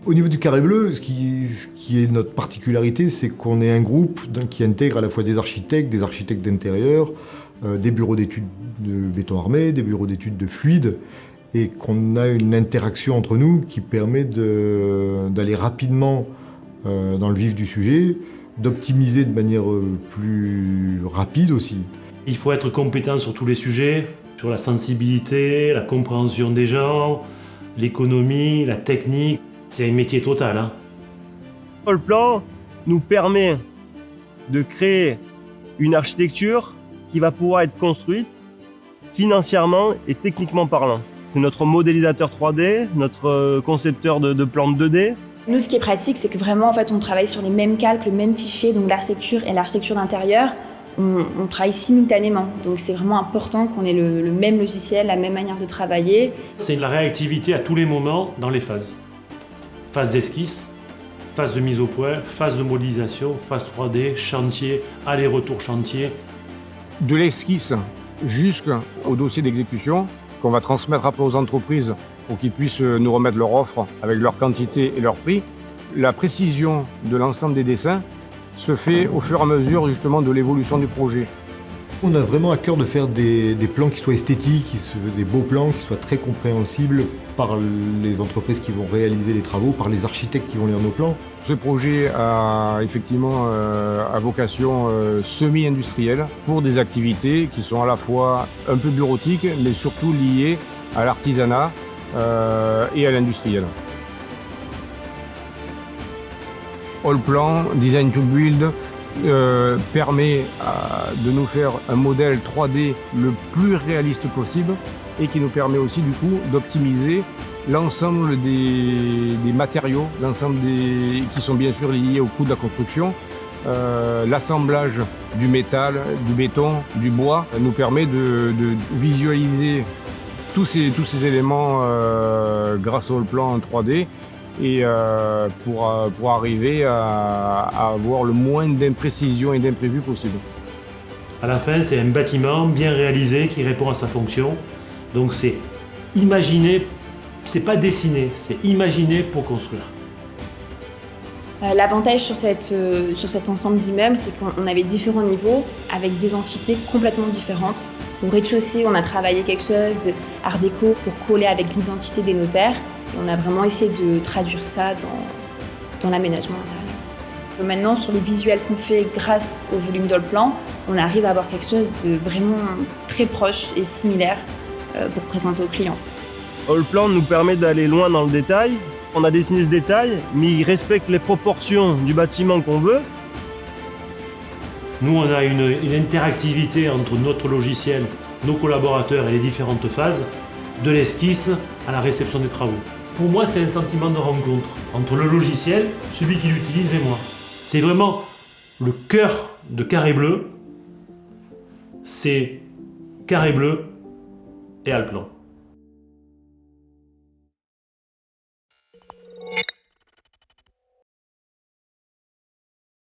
Au niveau du carré bleu, ce qui est notre particularité, c'est qu'on est un groupe qui intègre à la fois des architectes d'intérieur, des bureaux d'études de béton armé, des bureaux d'études de fluide, et qu'on a une interaction entre nous qui permet d'aller rapidement dans le vif du sujet, d'optimiser de manière plus rapide aussi. Il faut être compétent sur tous les sujets, sur la sensibilité, la compréhension des gens, l'économie, la technique. C'est un métier total. Allplan nous permet de créer une architecture qui va pouvoir être construite financièrement et techniquement parlant. C'est notre modélisateur 3D, notre concepteur de plantes 2D. Nous, ce qui est pratique, c'est que vraiment, en fait, on travaille sur les mêmes calques, le même fichier, donc l'architecture et l'architecture d'intérieur. On travaille simultanément, donc c'est vraiment important qu'on ait le même logiciel, la même manière de travailler. C'est la réactivité à tous les moments dans les phases. Phase d'esquisse, phase de mise au point, phase de modélisation, phase 3D, chantier, aller-retour chantier. De l'esquisse jusqu'au dossier d'exécution qu'on va transmettre après aux entreprises pour qu'ils puissent nous remettre leur offre avec leur quantité et leur prix. La précision de l'ensemble des dessins se fait au fur et à mesure justement de l'évolution du projet. On a vraiment à cœur de faire des plans qui soient esthétiques, des beaux plans, qui soient très compréhensibles par les entreprises qui vont réaliser les travaux, par les architectes qui vont lire nos plans. Ce projet a effectivement à vocation semi-industrielle pour des activités qui sont à la fois un peu bureautiques, mais surtout liées à l'artisanat et à l'industriel. Allplan, Design to Build, permet de nous faire un modèle 3D le plus réaliste possible et qui nous permet aussi du coup d'optimiser l'ensemble des matériaux, l'ensemble qui sont bien sûr liés au coût de la construction. L'assemblage du métal, du béton, du bois nous permet de visualiser tous ces éléments grâce au plan en 3D et pour arriver à avoir le moins d'imprécisions et d'imprévus possible. À la fin, c'est un bâtiment bien réalisé qui répond à sa fonction. Donc c'est imaginer, c'est pas dessiner, c'est imaginer pour construire. L'avantage sur cet ensemble d'immeubles, c'est qu'on avait différents niveaux avec des entités complètement différentes. Au rez-de-chaussée, on a travaillé quelque chose de art déco pour coller avec l'identité des notaires. Et on a vraiment essayé de traduire ça dans l'aménagement intérieur. Maintenant, sur les visuels qu'on fait grâce au volume d'Allplan, on arrive à avoir quelque chose de vraiment très proche et similaire pour présenter aux clients. Allplan nous permet d'aller loin dans le détail. On a dessiné ce détail, mais il respecte les proportions du bâtiment qu'on veut. Nous, on a une interactivité entre notre logiciel, nos collaborateurs et les différentes phases, de l'esquisse à la réception des travaux. Pour moi, c'est un sentiment de rencontre entre le logiciel, celui qui l'utilise et moi. C'est vraiment le cœur de Carré Bleu, c'est Carré Bleu et Allplan.